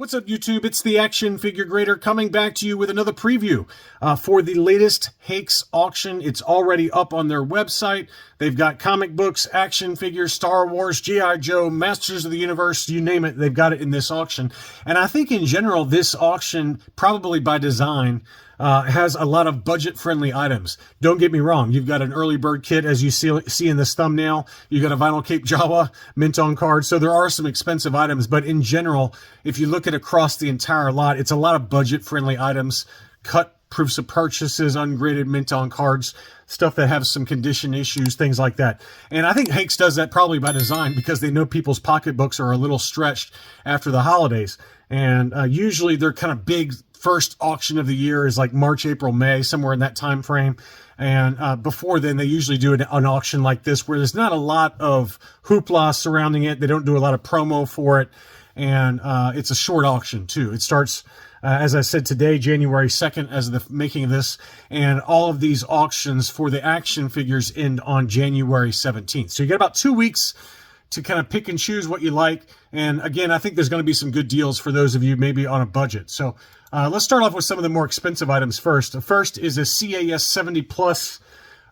What's up, YouTube? It's the Action Figure Grader coming back to you with another preview for the latest Hakes auction. It's already up on their website. They've got comic books, action figures, Star Wars, G.I. Joe, Masters of the Universe, you name it, they've got it in this auction. And I think in general, this auction, probably by design, has a lot of budget-friendly items. Don't get me wrong. You've got an early bird kit, as you see in this thumbnail. You've got a vinyl cape Jawa, mint on card. So there are some expensive items. But in general, if you look at across the entire lot, it's a lot of budget-friendly items. Cut proofs of purchases, ungraded mint on cards, stuff that have some condition issues, things like that. And I think Hakes does that probably by design because they know people's pocketbooks are a little stretched after the holidays. And usually they're kind of big. First auction of the year is like March, April, May, somewhere in that time frame. And before then, they usually do an auction like this where there's not a lot of hoopla surrounding it. They don't do a lot of promo for it. And it's a short auction, too. It starts, as I said today, January 2nd, as of the making of this. And all of these auctions for the action figures end on January 17th. So you got about 2 weeks to kind of pick and choose what you like. And again, I think there's going to be some good deals for those of you maybe on a budget. So let's start off with some of the more expensive items first. The first is a CAS 70 Plus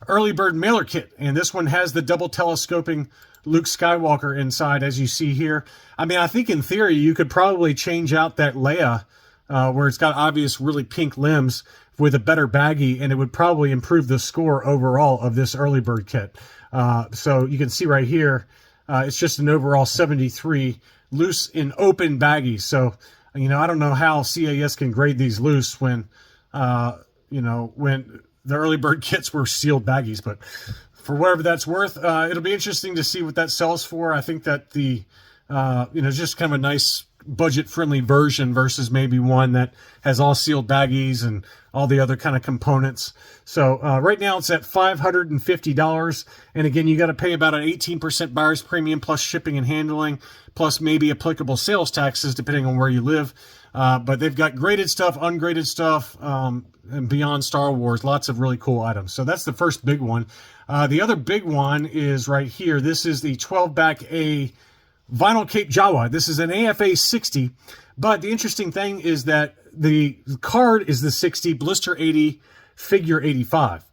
early bird mailer kit. And this one has the double telescoping Luke Skywalker inside, as you see here. I mean, I think in theory, you could probably change out that Leia where it's got obvious really pink limbs with a better baggie, and it would probably improve the score overall of this early bird kit. So you can see right here, it's just an overall 73 loose in open baggies. So, you know, I don't know how CAS can grade these loose when, you know, when the early bird kits were sealed baggies. But for whatever that's worth, it'll be interesting to see what that sells for. I think that the, you know, just kind of a nice budget-friendly version versus maybe one that has all sealed baggies and all the other kind of components. So right now it's at $550. And again, you got to pay about an 18% buyer's premium plus shipping and handling, plus maybe applicable sales taxes depending on where you live. But they've got graded stuff, ungraded stuff, and beyond Star Wars, lots of really cool items. So that's the first big one. The other big one is right here. This is the 12-back A vinyl cape Jawa. This is an AFA 60, but the interesting thing is that the card is the 60, blister 80, figure 85.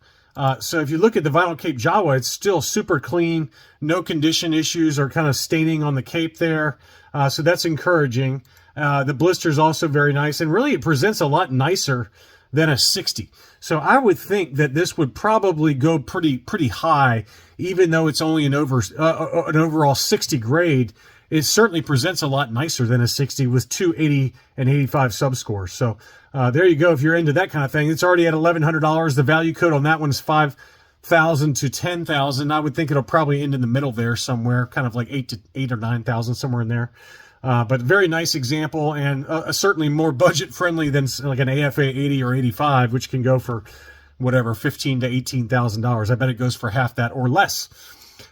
So if you look at the vinyl cape Jawa, it's still super clean, no condition issues or kind of staining on the cape there. So that's encouraging. The blister is also very nice, and really it presents a lot nicer than a 60. So I would think that this would probably go pretty high, even though it's only an overall 60 grade. It certainly presents a lot nicer than a 60 with 280 and 85 subscores. So there you go. If you're into that kind of thing, it's already at $1,100. The value code on that one's 5,000 to 10,000. I would think it'll probably end in the middle there somewhere, kind of like 8 or 9,000, somewhere in there. But very nice example, and certainly more budget friendly than like an AFA 80 or 85, which can go for whatever, $15,000 to $18,000. I bet it goes for half that or less.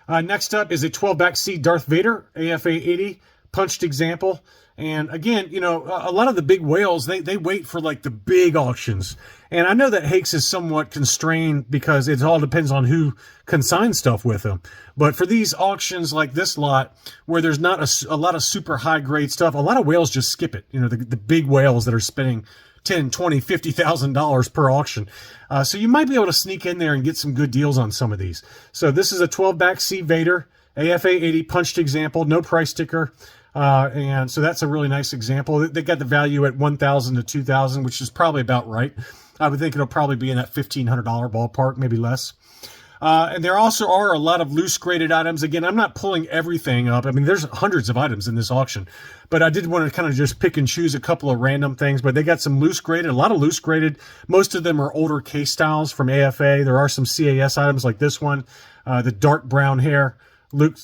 Next up is a 12-back C Darth Vader AFA 80 punched example. And again, you know, a lot of the big whales, they wait for like the big auctions. And I know that Hakes is somewhat constrained because it all depends on who consigns stuff with them. But for these auctions like this lot, where there's not a lot of super high grade stuff, a lot of whales just skip it. You know, the big whales that are spending $10,000, $20,000, $50,000 per auction. So you might be able to sneak in there and get some good deals on some of these. So this is a 12-back C Vader AFA 80 punched example, no price sticker. And so that's a really nice example. They got the value at $1,000 to $2,000, which is probably about right. I would think it'll probably be in that $1,500 ballpark, maybe less. And there also are a lot of loose graded items. Again, I'm not pulling everything up. I mean, there's hundreds of items in this auction, but I did want to kind of just pick and choose a couple of random things. But they got some loose graded, a lot of loose graded. Most of them are older case styles from AFA. There are some CAS items like this one, the dark brown hair Luke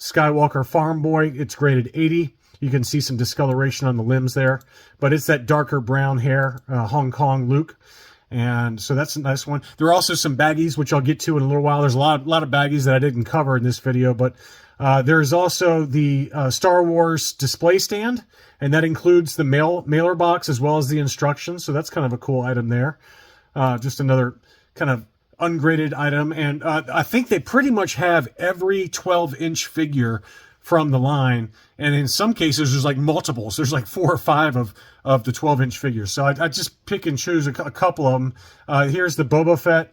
Skywalker Farm Boy. It's graded 80. You can see some discoloration on the limbs there, but it's that darker brown hair Hong Kong Luke. And so that's a nice one. There are also some baggies, which I'll get to in a little while. There's a lot of baggies that I didn't cover in this video, but there's also the Star Wars display stand, and that includes the mailer box as well as the instructions. So that's kind of a cool item there. Just another kind of ungraded item. And I think they pretty much have every 12-inch figure from the line. And in some cases, there's like multiples. There's like 4 or 5 of the 12-inch figures. So I just pick and choose a couple of them. Here's the Boba Fett,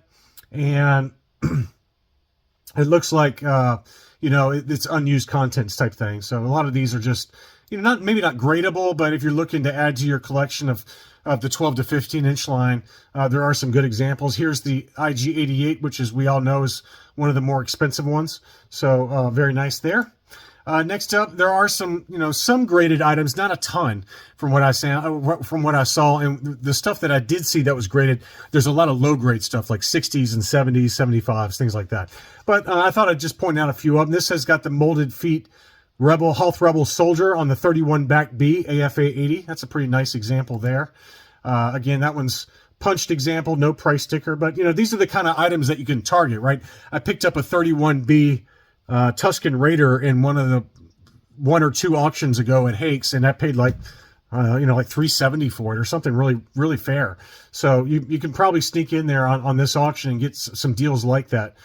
and it looks like, it's unused contents type thing. So a lot of these are just, maybe not gradable, but if you're looking to add to your collection of the 12 to 15-inch line, there are some good examples. Here's the IG-88, which, as we all know, is one of the more expensive ones. So very nice there. Next up, there are some graded items, not a ton from what I saw, and the stuff that I did see that was graded, there's a lot of low grade stuff like 60s and 70s, 75s, things like that. But I thought I'd just point out a few of them. This has got the molded feet Health Rebel Soldier on the 31 back B AFA 80. That's a pretty nice example there. Again, that one's punched example, no price sticker, but these are the kind of items that you can target, right? I picked up a 31B Tusken Raider in one of the 1 or 2 auctions ago at Hakes, and I paid like $370 for it or something really, really fair. So you can probably sneak in there on this auction and get some deals like that.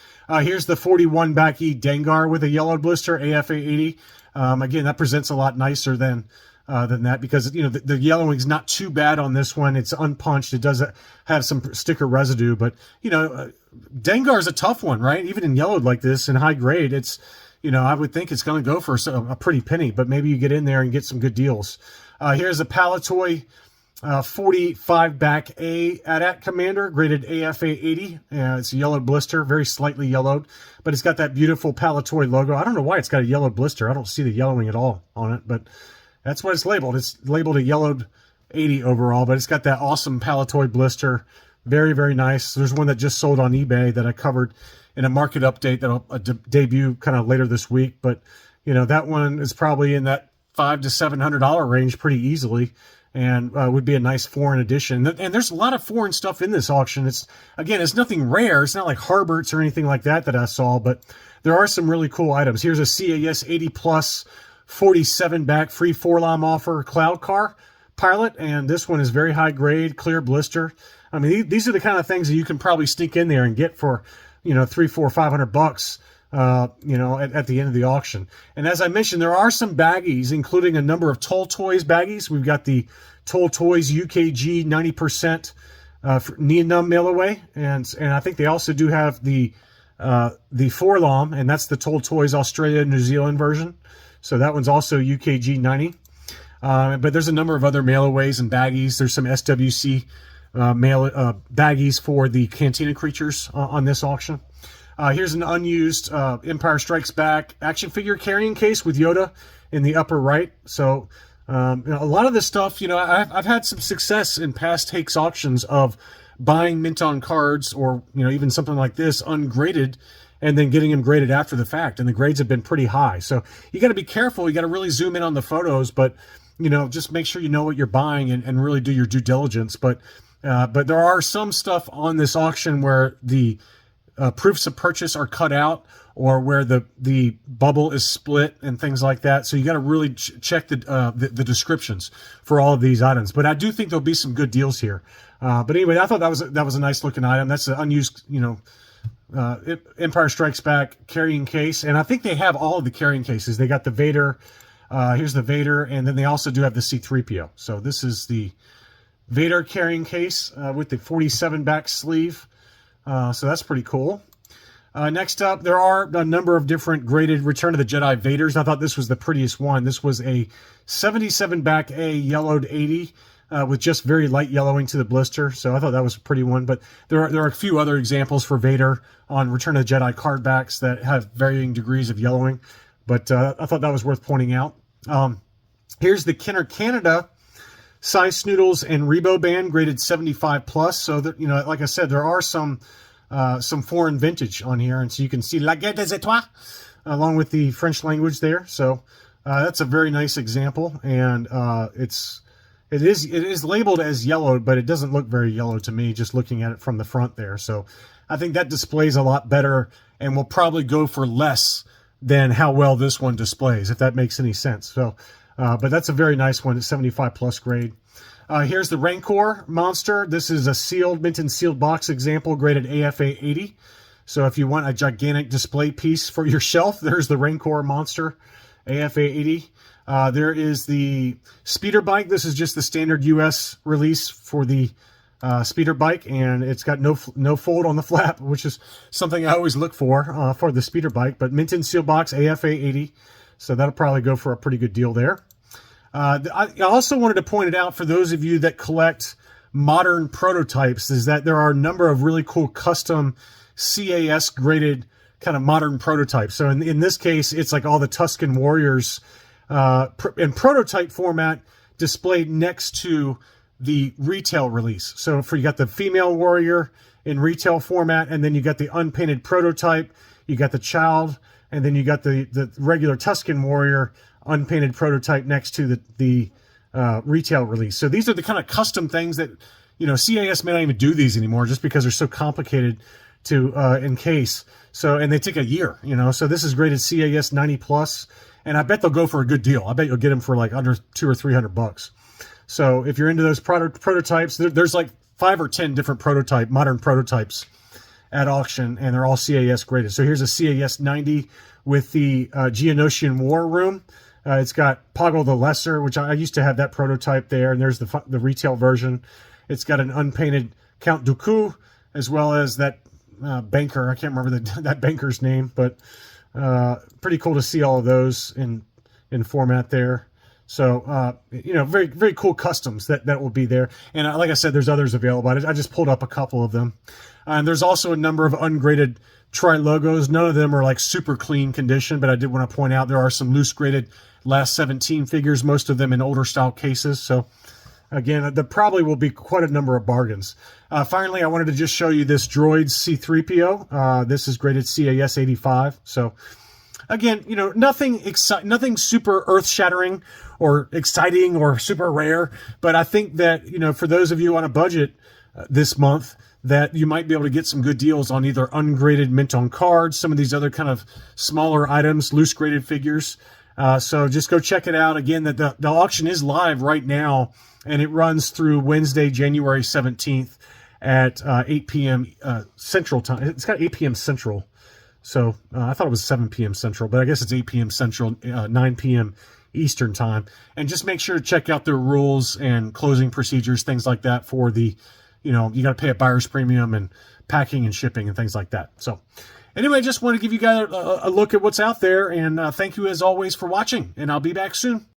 Here's the 41 back E Dengar with a yellow blister, AFA 80. Again, that presents a lot nicer than that, because the yellowing's not too bad on this one. It's unpunched. It does have some sticker residue, but Dengar is a tough one, right? Even in yellowed like this in high grade, it's I would think it's going to go for a pretty penny, but maybe you get in there and get some good deals. Here's a Palatoy 45 back A AT-AT Commander, graded AFA 80. It's a yellowed blister, very slightly yellowed, but it's got that beautiful Palatoy logo. I don't know why it's got a yellowed blister. I don't see the yellowing at all on it, but that's what it's labeled. It's labeled a yellowed 80 overall, but it's got that awesome Palatoy blister. Very, very nice. There's one that just sold on eBay that I covered in a market update that'll debut kind of later this week. But, that one is probably in that $500 to $700 range pretty easily, and would be a nice foreign edition. And there's a lot of foreign stuff in this auction. It's nothing rare. It's not like Harberts or anything like that I saw, but there are some really cool items. Here's a CAS 80 Plus 47 back free 4-lam offer cloud car pilot, and this one is very high grade, clear blister. I mean, these are the kind of things that you can probably sneak in there and get for, $300, $400, $500, at the end of the auction. And as I mentioned, there are some baggies, including a number of Toll Toys baggies. We've got the Toll Toys UKG 90% Neonum Mailaway, and I think they also do have the 4-lam, and that's the Toll Toys Australia New Zealand version. So that one's also UKG 90. But there's a number of other Mailaways and baggies. There's some SWC baggies for the Cantina creatures on this auction. Here's an unused Empire Strikes Back action figure carrying case with Yoda in the upper right. So a lot of this stuff, I've had some success in past Hakes auctions of buying mint on cards, or even something like this ungraded, and then getting them graded after the fact, and the grades have been pretty high. So you got to be careful. You got to really zoom in on the photos, but just make sure you know what you're buying and really do your due diligence. But there are some stuff on this auction where the proofs of purchase are cut out, or where the bubble is split and things like that. So you got to really check the descriptions for all of these items. But I do think there'll be some good deals here. But anyway, I thought that was a nice looking item. That's an unused, Empire Strikes Back carrying case, and I think they have all of the carrying cases. They got the Vader. Here's the Vader, and then they also do have the C-3PO. So this is the Vader carrying case with the 47 back sleeve. So that's pretty cool. Next up, there are a number of different graded Return of the Jedi Vaders. I thought this was the prettiest one. This was a 77 back A yellowed 80 with just very light yellowing to the blister. So I thought that was a pretty one. But there are a few other examples for Vader on Return of the Jedi card backs that have varying degrees of yellowing. But I thought that was worth pointing out. Here's the Kenner Canada Size Snoodles and Rebo Band graded 75 plus. So that, like I said, there are some foreign vintage on here, and so you can see La Guerre des Étoiles along with the French language there. So that's a very nice example, and it is labeled as yellowed, but it doesn't look very yellow to me just looking at it from the front there. So I think that displays a lot better and will probably go for less than how well this one displays, if that makes any sense. So, but that's a very nice one, 75 plus grade. Here's the Rancor monster. This is a mint and sealed box example, graded AFA 80. So if you want a gigantic display piece for your shelf, there's the Rancor monster. AFA 80. There is the speeder bike. This is just the standard US release for the speeder bike, and it's got no fold on the flap, which is something I always look for the speeder bike. But mint in seal box, AFA 80. So that'll probably go for a pretty good deal there. I also wanted to point it out for those of you that collect modern prototypes, is that there are a number of really cool custom CAS graded kind of modern prototypes. So in this case, it's like all the Tusken Warriors in prototype format displayed next to the retail release. So you got the female warrior in retail format, and then you got the unpainted prototype, you got the child, and then you got the regular Tusken warrior unpainted prototype next to the retail release. So these are the kind of custom things that, you know, CAS may not even do these anymore just because they're so complicated to encase. So, and they take a year, you know, so this is graded CAS 90 plus, and I bet they'll go for a good deal. I bet you'll get them for like under $200 or $300. So if you're into those prototypes, there's like 5 or 10 different modern prototypes at auction, and they're all CAS graded. So here's a CAS 90 with the Geonosian War Room. It's got Poggle the Lesser, which I used to have that prototype there, and there's the retail version. It's got an unpainted Count Dooku, as well as that banker. I can't remember that banker's name, but pretty cool to see all of those in format there. So, you know, very, very cool customs that will be there. And like I said, there's others available. I just pulled up a couple of them. And there's also a number of ungraded tri-logos. None of them are like super clean condition, but I did want to point out there are some loose graded last 17 figures, most of them in older style cases. So again, there probably will be quite a number of bargains. Finally, I wanted to just show you this Droids C-3PO. This is graded CAS 85. So again, you know, nothing super earth-shattering or exciting or super rare, but I think that, you know, for those of you on a budget this month, that you might be able to get some good deals on either ungraded mint on cards, some of these other kind of smaller items, loose graded figures. So just go check it out. Again, that the auction is live right now, and it runs through Wednesday, January 17th at 8 p.m. Central Time. It's got 8 p.m. Central. So I thought it was 7 p.m. Central, but I guess it's 8 p.m. Central, 9 p.m. Eastern Time. And just make sure to check out their rules and closing procedures, things like that for the, you know, you got to pay a buyer's premium and packing and shipping and things like that. So anyway, just want to give you guys a look at what's out there. And thank you as always for watching, and I'll be back soon.